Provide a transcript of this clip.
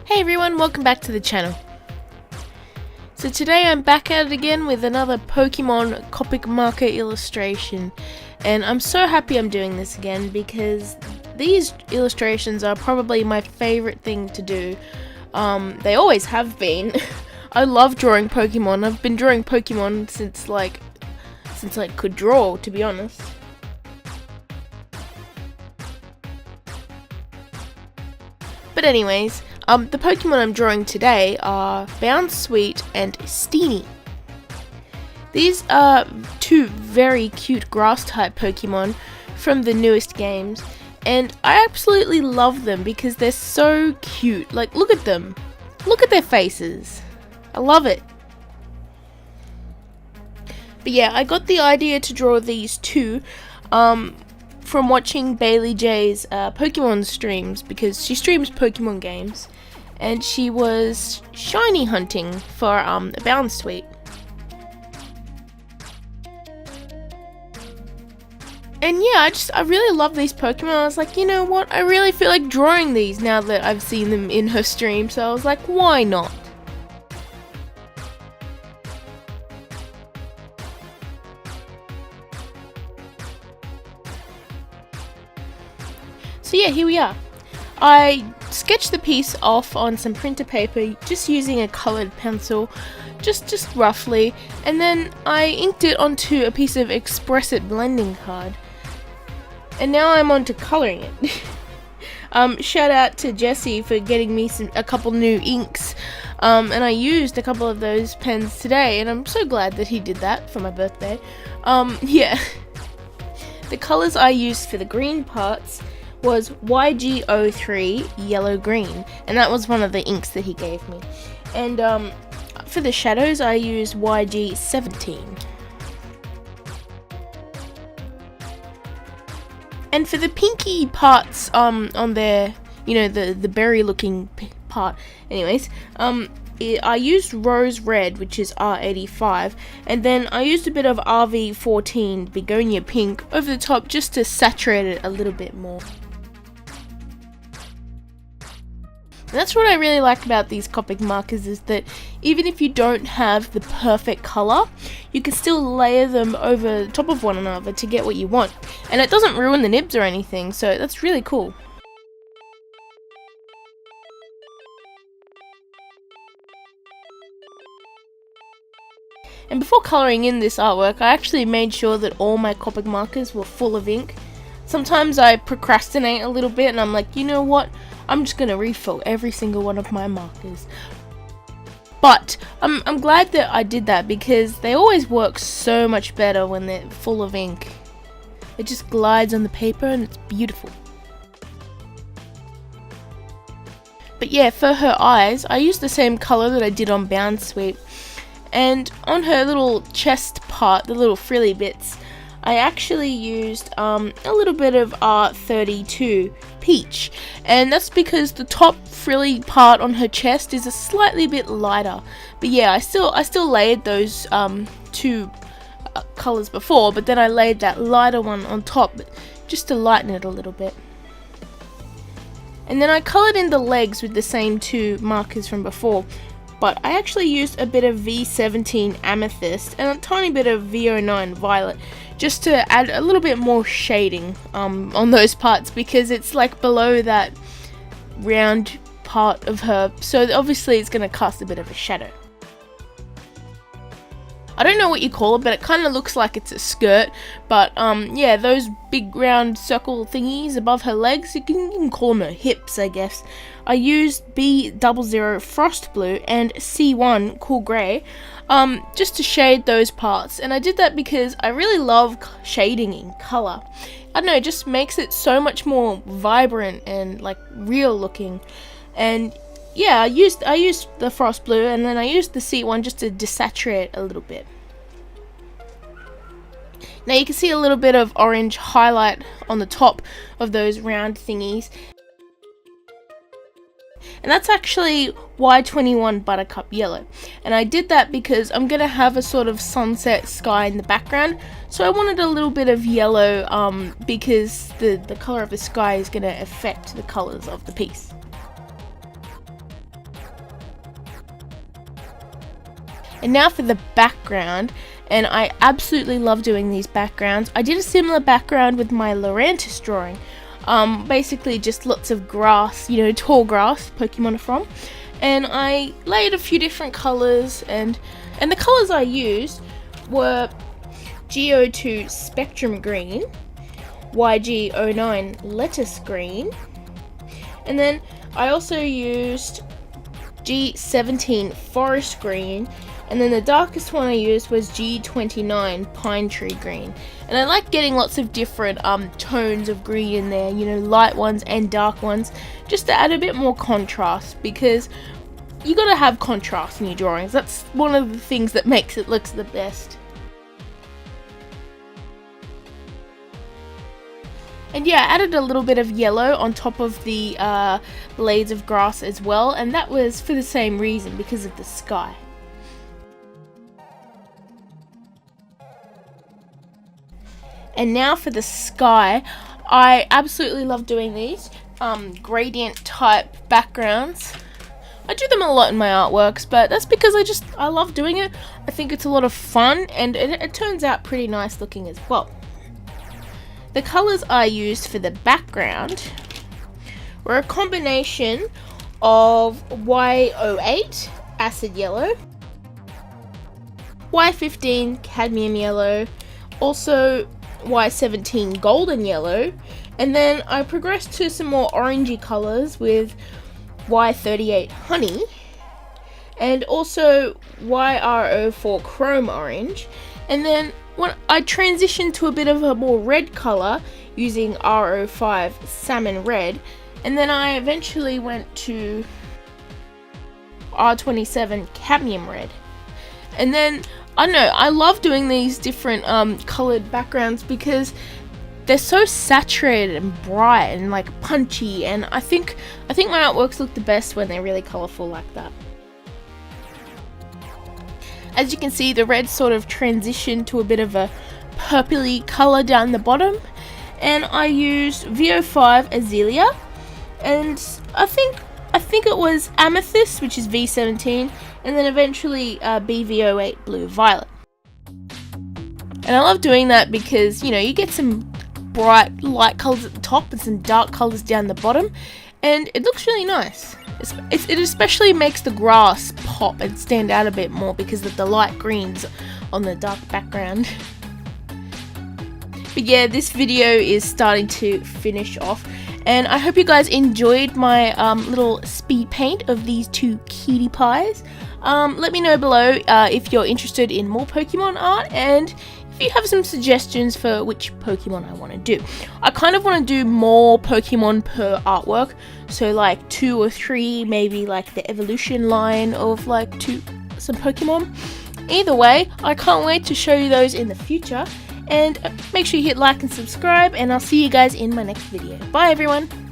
Hey everyone, welcome back to the channel. So today I'm back at it again with another Pokemon Copic marker illustration, and I'm so happy I'm doing this again because these illustrations are probably my favorite thing to do. They always have been. I love drawing Pokemon. I've been drawing Pokemon since I could draw, to be honest. But anyways, the Pokemon I'm drawing today are Bounsweet and Steenee. These are two very cute grass-type Pokemon from the newest games, and I absolutely love them because they're so cute. Like, look at them. Look at their faces. I love it. But yeah, I got the idea to draw these two from watching Baylee Jae's Pokemon streams, because she streams Pokemon games, and she was shiny hunting for a Bounsweet. And yeah, I really love these Pokemon. I was like, you know what, I really feel like drawing these now that I've seen them in her stream, so I was like, why not? So yeah, here we are. I sketched the piece off on some printer paper just using a coloured pencil, just roughly, and then I inked it onto a piece of Express It blending card. And now I'm on to colouring it. Shout out to Jesse for getting me a couple new inks, and I used a couple of those pens today, and I'm so glad that he did that for my birthday. Yeah. The colours I used for the green parts was YG03 yellow green, and that was one of the inks that he gave me. And for the shadows I used YG17. And for the pinky parts on their, you know, the berry looking part, anyways, I used rose red, which is R85, and then I used a bit of RV14 begonia pink over the top just to saturate it a little bit more. And that's what I really like about these Copic markers, is that even if you don't have the perfect colour, you can still layer them over the top of one another to get what you want. And it doesn't ruin the nibs or anything, so that's really cool. And before colouring in this artwork, I actually made sure that all my Copic markers were full of ink. Sometimes I procrastinate a little bit and I'm like, you know what, I'm just going to refill every single one of my markers. But I'm glad that I did that, because they always work so much better when they're full of ink. It just glides on the paper and it's beautiful. But yeah, for her eyes, I used the same colour that I did on Bounsweet. And on her little chest part, the little frilly bits, I actually used a little bit of R32 peach, and that's because the top frilly part on her chest is a slightly bit lighter. But yeah, I still layered those two colours before, but then I laid that lighter one on top just to lighten it a little bit. And then I coloured in the legs with the same two markers from before, but I actually used a bit of V17 amethyst and a tiny bit of V09 violet, just to add a little bit more shading on those parts, because it's like below that round part of her, so obviously it's going to cast a bit of a shadow. I don't know what you call it, but it kind of looks like it's a skirt. But yeah, those big round circle thingies above her legs, you can call them her hips, I guess. I used B00 Frost Blue and C1 Cool Grey just to shade those parts. And I did that because I really love shading in colour. I don't know, it just makes it so much more vibrant and like real looking. And yeah, I used the Frost Blue, and then I used the C1 just to desaturate a little bit. Now you can see a little bit of orange highlight on the top of those round thingies. And that's actually Y21 Buttercup Yellow. And I did that because I'm going to have a sort of sunset sky in the background. So I wanted a little bit of yellow because the colour of the sky is going to affect the colours of the piece. And now for the background, and I absolutely love doing these backgrounds. I did a similar background with my Lurantis drawing. Basically just lots of grass, you know, tall grass Pokemon are from. And I laid a few different colours, and the colours I used were G02 Spectrum Green, YG09 Lettuce Green, and then I also used G17 Forest Green, and then the darkest one I used was G29 Pine Tree Green. And I like getting lots of different tones of green in there, you know, light ones and dark ones, just to add a bit more contrast, because you gotta have contrast in your drawings. That's one of the things that makes it look the best. And yeah, I added a little bit of yellow on top of the blades of grass as well, and that was for the same reason, because of the sky. And now for the sky, I absolutely love doing these gradient type backgrounds. I do them a lot in my artworks, but that's because I love doing it. I think it's a lot of fun, and it turns out pretty nice looking as well. The colours I used for the background were a combination of Y08 Acid Yellow, Y15 Cadmium Yellow, also Y17 Golden Yellow, and then I progressed to some more orangey colours with Y38 Honey, and also YR04 Chrome Orange, and then when I transitioned to a bit of a more red colour using R05 Salmon Red, and then I eventually went to R27 Cadmium Red. And then, I don't know, I love doing these different coloured backgrounds because they're so saturated and bright and like punchy, and I think my artworks look the best when they're really colourful like that. As you can see, the red sort of transitioned to a bit of a purpley colour down the bottom, and I used VO5 Azalea, and I think it was Amethyst, which is V17, and then eventually BV08 Blue Violet. And I love doing that because, you know, you get some bright light colours at the top and some dark colours down the bottom, and it looks really nice. It especially makes the grass pop and stand out a bit more because of the light greens on the dark background. But yeah, this video is starting to finish off, and I hope you guys enjoyed my little speed paint of these two cutie pies. Let me know below if you're interested in more Pokemon art, and if you have some suggestions for which Pokemon I want to do. I kind of want to do more Pokemon per artwork, so like 2 or 3, maybe like the evolution line of like some Pokemon. Either way, I can't wait to show you those in the future, and make sure you hit like and subscribe, and I'll see you guys in my next video. Bye everyone!